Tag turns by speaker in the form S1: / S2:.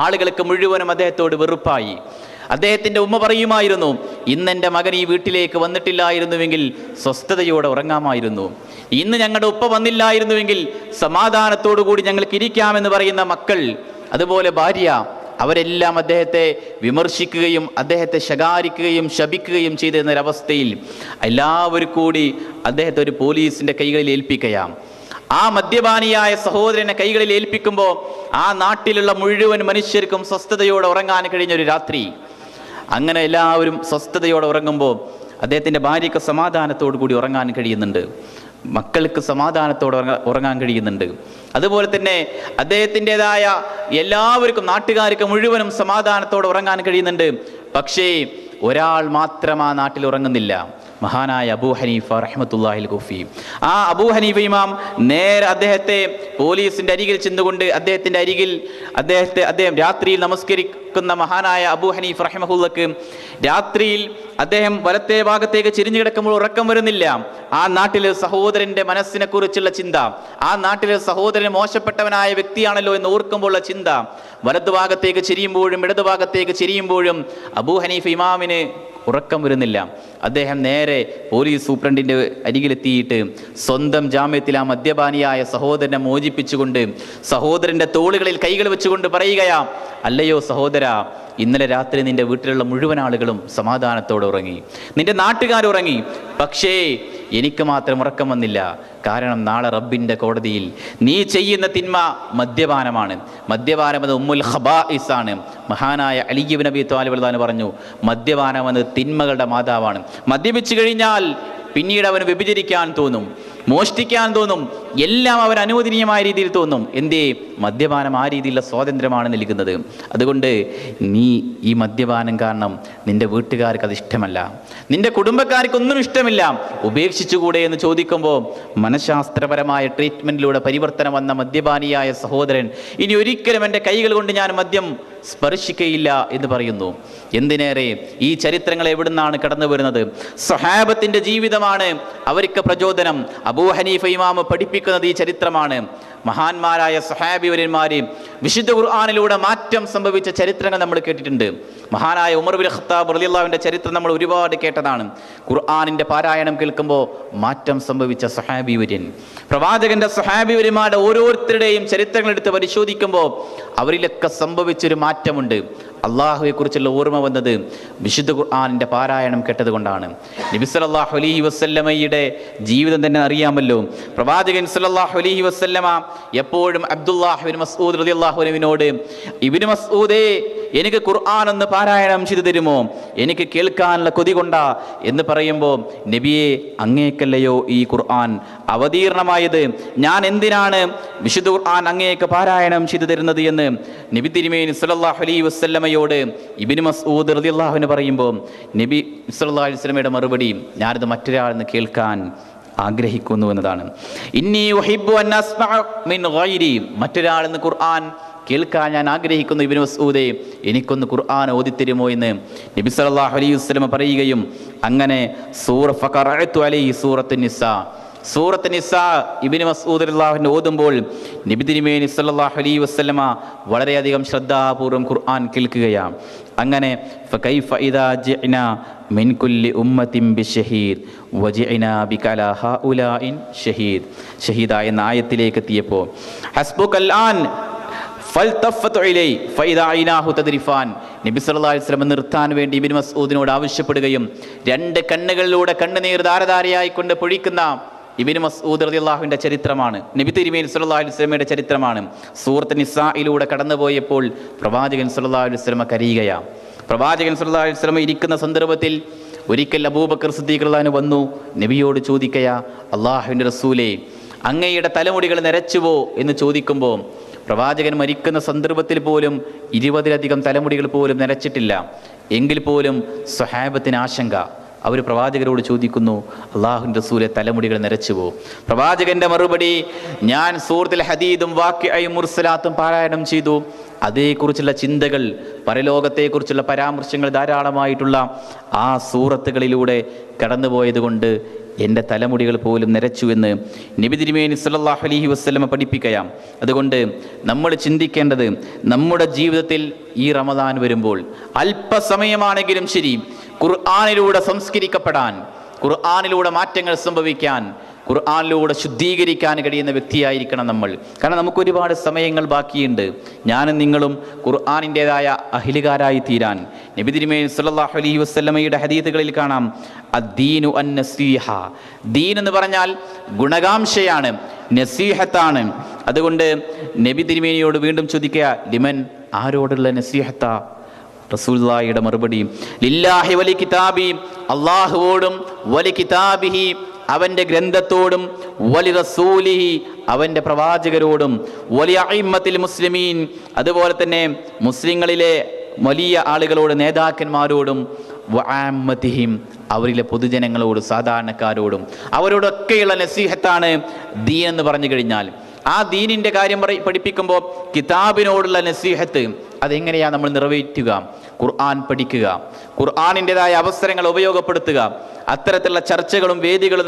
S1: ആളുകൾക്ക് മുഴുവനും അദ്ദേഹത്തോട് വെറുപ്പായി. അദ്ദേഹത്തിൻ്റെ ഉമ്മ പറയുമായിരുന്നു, ഇന്നെൻ്റെ മകൻ ഈ വീട്ടിലേക്ക് വന്നിട്ടില്ലായിരുന്നുവെങ്കിൽ സ്വസ്ഥതയോടെ ഉറങ്ങാമായിരുന്നു. ഇന്ന് ഞങ്ങളുടെ ഉപ്പ വന്നില്ലായിരുന്നുവെങ്കിൽ സമാധാനത്തോടു കൂടി ഞങ്ങൾക്ക് ഇരിക്കാമെന്ന് പറയുന്ന മക്കൾ, അതുപോലെ ഭാര്യ, അവരെല്ലാം അദ്ദേഹത്തെ വിമർശിക്കുകയും അദ്ദേഹത്തെ ശകാരിക്കുകയും ശപിക്കുകയും ചെയ്തിരുന്നൊരവസ്ഥയിൽ എല്ലാവരും കൂടി അദ്ദേഹത്തെ ഒരു പോലീസിൻ്റെ കൈകളിൽ ഏൽപ്പിക്കുകയാണ്. ആ മദ്യപാനിയായ സഹോദരനെ കൈകളിൽ ഏൽപ്പിക്കുമ്പോൾ ആ നാട്ടിലുള്ള മുഴുവൻ മനുഷ്യർക്കും സ്വസ്ഥതയോടെ ഉറങ്ങാൻ കഴിഞ്ഞൊരു രാത്രി. അങ്ങനെ എല്ലാവരും സ്വസ്ഥതയോടെ ഉറങ്ങുമ്പോൾ അദ്ദേഹത്തിൻ്റെ ഭാര്യയ്ക്ക് സമാധാനത്തോടു കൂടി ഉറങ്ങാൻ കഴിയുന്നുണ്ട്, മക്കൾക്ക് സമാധാനത്തോടെ ഉറങ്ങാൻ കഴിയുന്നുണ്ട്. അതുപോലെ തന്നെ അദ്ദേഹത്തിൻ്റെതായ എല്ലാവർക്കും, നാട്ടുകാർക്ക് മുഴുവനും സമാധാനത്തോടെ ഉറങ്ങാൻ കഴിയുന്നുണ്ട്. പക്ഷേ ഒരാൾ മാത്രം ആ നാട്ടിൽ ഉറങ്ങുന്നില്ല, മഹാനായ അബൂ ഹനീഫ റഹ്മത്തുള്ളാഹിൽ കുഫി. ആ അബൂ ഹനീഫ ഇമാം നേരെ അദ്ദേഹത്തെ പോലീസിൻ്റെ അരികിൽ ചെന്നുകൊണ്ട് അദ്ദേഹം രാത്രിയിൽ നമസ്കരിക്കുന്ന മഹാനായ അബൂ ഹനീഫ റഹ്മത്തുള്ളാഹിക്ക് രാത്രിയിൽ അദ്ദേഹം വലത്തെ ഭാഗത്തേക്ക് ചെരിഞ്ഞു കിടക്കുമ്പോൾ ഉറക്കം വരുന്നില്ല. ആ നാട്ടിലെ സഹോദരൻ്റെ മനസ്സിനെ കുറിച്ചുള്ള ചിന്ത, ആ നാട്ടിലെ സഹോദരൻ മോശപ്പെട്ടവനായ വ്യക്തിയാണല്ലോ എന്ന് ഓർക്കുമ്പോഴുള്ള ചിന്ത, വലതുഭാഗത്തേക്ക് ചെരിയുമ്പോഴും ഇടതുഭാഗത്തേക്ക് ചെരിയുമ്പോഴും അബൂ ഹനീഫ ഇമാമിന് ഉറക്കം വരുന്നില്ല. അദ്ദേഹം നേരെ പോലീസ് സൂപ്രണ്ടിൻ്റെ അരികിലെത്തിയിട്ട് സ്വന്തം ജാമ്യത്തിൽ ആ മദ്യപാനിയായ സഹോദരനെ മോചിപ്പിച്ചുകൊണ്ട് സഹോദരൻ്റെ തോളുകളിൽ കൈകൾ വെച്ചുകൊണ്ട് പറയുകയാ, അല്ലയോ സഹോദര, ഇന്നലെ രാത്രി നിന്റെ വീട്ടിലുള്ള മുഴുവൻ ആളുകളും സമാധാനത്തോടെ ഉറങ്ങി, നിന്റെ നാട്ടുകാരുറങ്ങി, പക്ഷേ എനിക്ക് മാത്രം ഉറക്കം വന്നില്ല. കാരണം നാളെ റബ്ബിൻ്റെ കോടതിയിൽ നീ ചെയ്യുന്ന തിന്മ മദ്യപാനമാണ്. മദ്യപാനം എന്നത് ഉമ്മുൽ ഖബാഇസ് ആണ്. മഹാനായ അലി ഇബ്നു അബീ ത്വാലിബ് റളിയല്ലാഹു പറഞ്ഞു, മദ്യപാനം എന്നത് തിന്മകളുടെ മാതാവാണ്. മദ്യപിച്ചു കഴിഞ്ഞാൽ പിന്നീട് അവന് വ്യഭിചരിക്കാൻ തോന്നും, മോഷ്ടിക്കാൻ തോന്നും, എല്ലാം അവൻ അനുവദനീയമായ രീതിയിൽ തോന്നും. എന്തേ? മദ്യപാനം ആ രീതിയിലുള്ള സ്വാതന്ത്ര്യമാണ് നൽകുന്നത്. അതുകൊണ്ട് നീ ഈ മദ്യപാനം കാരണം നിന്റെ വീട്ടുകാർക്ക് അത് ഇഷ്ടമല്ല, നിന്റെ കുടുംബക്കാർക്കൊന്നും ഇഷ്ടമില്ല, ഉപേക്ഷിച്ചുകൂടെ എന്ന് ചോദിക്കുമ്പോൾ മനഃശാസ്ത്രപരമായ ട്രീറ്റ്മെൻറ്റിലൂടെ പരിവർത്തനം വന്ന മദ്യപാനിയായ സഹോദരൻ ഇനി ഒരിക്കലും എൻ്റെ കൈകൾ കൊണ്ട് ഞാൻ മദ്യം സ്പർശിക്കയില്ല എന്ന് പറയുന്നു. എന്തിനേറെ ഈ ചരിത്രങ്ങൾ എവിടുന്നാണ് കടന്നു വരുന്നത്? സ്വഹാബത്തിൻ്റെ ജീവിതമാണ് അവർക്ക് പ്രചോദനം. അബൂ ഹനീഫ ഇമാം പഠിപ്പിക്കുന്നത് ഈ ചരിത്രമാണ്. മഹാന്മാരായ സ്വഹാബിവര്യന്മാർ വിശുദ്ധ ഖുർആനിലൂടെ മാറ്റം സംഭവിച്ച ചരിത്രങ്ങൾ നമ്മൾ കേട്ടിട്ടുണ്ട്. മഹാനായ ഉമർ ബിൻ ഖത്താബ് റളിയല്ലാഹുവിൻ്റെ ചരിത്രം നമ്മൾ ഒരുപാട് കേട്ടതാണ്. ഖുർആനിൻ്റെ പാരായണം കേൾക്കുമ്പോൾ മാറ്റം സംഭവിച്ച സ്വഹാബിവര്യൻ, പ്രവാചകന്റെ സ്വഹാബിവര്യന്മാരുടെ ഓരോരുത്തരുടെയും ചരിത്രങ്ങൾ എടുത്ത് പരിശോധിക്കുമ്പോൾ അവരിലൊക്കെ സംഭവിച്ചൊരു മാറ്റമുണ്ട്. അള്ളാഹുവെക്കുറിച്ചുള്ള ഓർമ്മ വന്നത് വിശുദ്ധ ഖുർആനിൻ്റെ പാരായണം കേട്ടതുകൊണ്ടാണ്. നബി സല്ലല്ലാഹു അലൈഹി വസല്ലമയുടെ ജീവിതം തന്നെ അറിയാമല്ലോ. പ്രവാചകൻ സല്ലല്ലാഹു അലൈഹി വസല്ലമ എപ്പോഴും അബ്ദുല്ലാഹ് ഇബ്നു മസ്ഊദ് റളിയല്ലാഹു അൻഹുവിനോട്, ഇബ്നു മസ്ഊദേ, എനിക്ക് ഖുർആൻ ഒന്ന് പാരായണം ചെയ്തു തരുമോ, എനിക്ക് കേൾക്കാനുള്ള കൊതി കൊണ്ടാ എന്ന് പറയുമ്പോൾ, നബിയെ, അങ്ങേക്കല്ലയോ ഈ ഖുർആൻ അവതീർണമായത്, ഞാൻ എന്തിനാണ് വിശുദ്ധ ഖുർആൻ അങ്ങേക്ക് പാരായണം ചെയ്തു തരുന്നത് എന്ന് നബി തിരുമേനി സല്ലല്ലാഹു അലൈഹി വസല്ലമയോട് ഇബ്നു മസ്ഊദ് റളിയല്ലാഹു അൻഹു പറയുമ്പോൾ നബി സല്ലല്ലാഹു അലൈഹി വസല്ലമയുടെ മറുപടി, ഞാനിത് മറ്റൊരാളിൽ കേൾക്കാൻ ആഗ്രഹിക്കുന്നു എന്നതാണ്. ഇന്നി ഉഹിബ്ബു അൻ അസ്മഅ മിൻ ഗൈരി, മറ്റൊരാളിൽ നിന്ന് ഖുർആൻ കേൾക്കാൻ ഞാൻ ആഗ്രഹിക്കുന്നു ഇബ്നു മസ്ഊദേ, എനിക്കൊന്ന് ഖുർആൻ ഓതിത്തരുമോ എന്ന് നബി സല്ലല്ലാഹു അലൈഹി വസല്ലമ പറയുകയും അങ്ങനെ ഫഖറഅതു അലൈഹി സൂറത്ത് നിസാ ഇബ്നു മസ്ഊദ് റളിയല്ലാഹു അൻഹു ഓതുമ്പോൾ നബി തിരുമേനി സല്ലല്ലാഹു അലൈഹി വസല്ലമ വളരെയധികം ശ്രദ്ധാപൂർവ്വം ഖുർആൻ കേൾക്കുകയാണ്. അങ്ങനെ ഫകൈഫ ഇദാ ജിഅനാ മിൻ കുല്ലി ഉമ്മത്തിൻ ബിശഹീദ് വജിഅനാ ബിക അലാ ഹൗലാഇൻ ഷഹീദ്, ഷഹീദ എന്ന ആയത്തിലേക്ക് എത്തിയപ്പോൾ ഹസ്ബുകൽ ആൻ ഫൽതഫതു ഇലൈ ഫഇദാ ഐനാഹു തദ്രിഫാൻ, നബി സല്ലല്ലാഹു അലൈഹി വസല്ലം നിർത്താൻ വേണ്ടി ഇബ്നു മസ്ഊദിനോട് ആവശ്യപ്പെടുകയും രണ്ട് കണ്ണുകളിലൂടെ കണ്ണുനീർ ധാരധാരയായിക്കൊണ്ട് പൊഴിക്കുന്ന ഇബ്നു മസ്ഊദ് റളിയല്ലാഹുവിൻ്റെ ചരിത്രമാണ്. നബി തിരുമേനി സല്ലല്ലാഹു അലൈഹി വസല്ലമയുടെ ചരിത്രമാണ്. സൂറത്ത് നിസായിലൂടെ കടന്നുപോയപ്പോൾ പ്രവാചകൻ സല്ലല്ലാഹു അലൈഹി വസല്ലമ കരയുകയാണ്. പ്രവാചകൻ സല്ലല്ലാഹു അലൈഹി വസല്ലമ ഇരിക്കുന്ന സന്ദർഭത്തിൽ ഒരിക്കൽ അബൂബക്കർ സിദ്ദീഖ് റളിയല്ലാഹു അൻഹു വന്നു നബിയോട് ചോദിക്കയാ, അല്ലാഹുവിൻ്റെ റസൂലേ, അങ്ങയുടെ തലമുടികൾ നരച്ചുവോ എന്ന് ചോദിക്കുമ്പോൾ പ്രവാചകൻ മരിക്കുന്ന സന്ദർഭത്തിൽ പോലും 20-ലധികം തലമുടികൾ പോലും നരച്ചിട്ടില്ല. എങ്കിൽ പോലും സ്വഹാബത്തിന് ആശങ്ക. അവർ പ്രവാചകരോട് ചോദിക്കുന്നു, അല്ലാഹുവിൻ്റെ റസൂലെ, തലമുടികൾ നരച്ചുവോ? പ്രവാചകന്റെ മറുപടി, ഞാൻ സൂറത്തുൽ ഹദീദും വാഖിഅയും മുർസലാത്തും പാരായണം ചെയ്തു. അതേക്കുറിച്ചുള്ള ചിന്തകൾ, പരലോകത്തെക്കുറിച്ചുള്ള പരാമർശങ്ങൾ ധാരാളമായിട്ടുള്ള ആ സൂറത്തുകളിലൂടെ കടന്നുപോയത് കൊണ്ട് എൻ്റെ തലമുടികൾ പോലും നരച്ചു എന്ന് നബി തിരുമേനി സല്ലല്ലാഹു അലൈഹി വസല്ലമ പഠിപ്പിക്കുകയാണ്. അതുകൊണ്ട് നമ്മൾ ചിന്തിക്കേണ്ടത്, നമ്മുടെ ജീവിതത്തിൽ ഈ റമദാൻ വരുമ്പോൾ അല്പസമയമാണെങ്കിലും ശരി ഖുർആനിലൂടെ സംസ്കരിക്കപ്പെടാൻ, ഖുർആനിലൂടെ മാറ്റങ്ങൾ സംഭവിക്കാൻ, ഖുർആനിലൂടെ ശുദ്ധീകരിക്കാൻ കഴിയുന്ന വ്യക്തിയായിരിക്കണം നമ്മൾ. കാരണം നമുക്ക് ഒരുപാട് സമയങ്ങൾ ബാക്കിയുണ്ട്. ഞാനും നിങ്ങളും ഖുർആനിൻ്റെതായ അഹ്ലുകാരായി തീരാൻ നബി തിരുമേനി സല്ലല്ലാഹു അലൈഹി വസല്ലമയുടെ ഹദീസുകളിൽ കാണാം, അദ്ദീനു അന്നസീഹ. ദീൻ എന്ന് പറഞ്ഞാൽ ഗുണകാംക്ഷയാണ്, നസീഹത്താണ്. അതുകൊണ്ട് നബി തിരുമേനിയോട് വീണ്ടും ചോദിക്കുക, ലിമൻ, ആരോടുള്ള നസീഹത്ത? റസൂലുള്ളാഹിയുടെ മറുപടി, ലില്ലാഹി വലി കിതാബി, അല്ലാഹുവോടും, വലി കിതാബിഹി, അവൻ്റെ ഗ്രന്ഥത്തോടും, വലി റസൂലിഹി, അവൻ്റെ പ്രവാചകരോടും, വലി അഇമ്മത്തിൽ മുസ്ലിമീൻ, അതുപോലെ തന്നെ മുസ്ലിങ്ങളിലെ വലിയ ആളുകളോട്, നേതാക്കന്മാരോടും, വഅമ്മതിഹിം, അവരിലെ പൊതുജനങ്ങളോട്, സാധാരണക്കാരോടും, അവരോടൊക്കെയുള്ള നസീഹത്താണ് ദീൻ എന്ന് പറഞ്ഞു കഴിഞ്ഞാൽ. ആ ദീനിൻ്റെ കാര്യം പഠിപ്പിക്കുമ്പോൾ കിതാബിനോടുള്ള നസീഹത്ത് അതെങ്ങനെയാണ് നമ്മൾ നിറവേറ്റുക? ഖുർആൻ പഠിക്കുക, ഖുർആനിൻ്റെതായ അവസരങ്ങൾ ഉപയോഗപ്പെടുത്തുക, അത്തരത്തിലുള്ള ചർച്ചകളും വേദികളും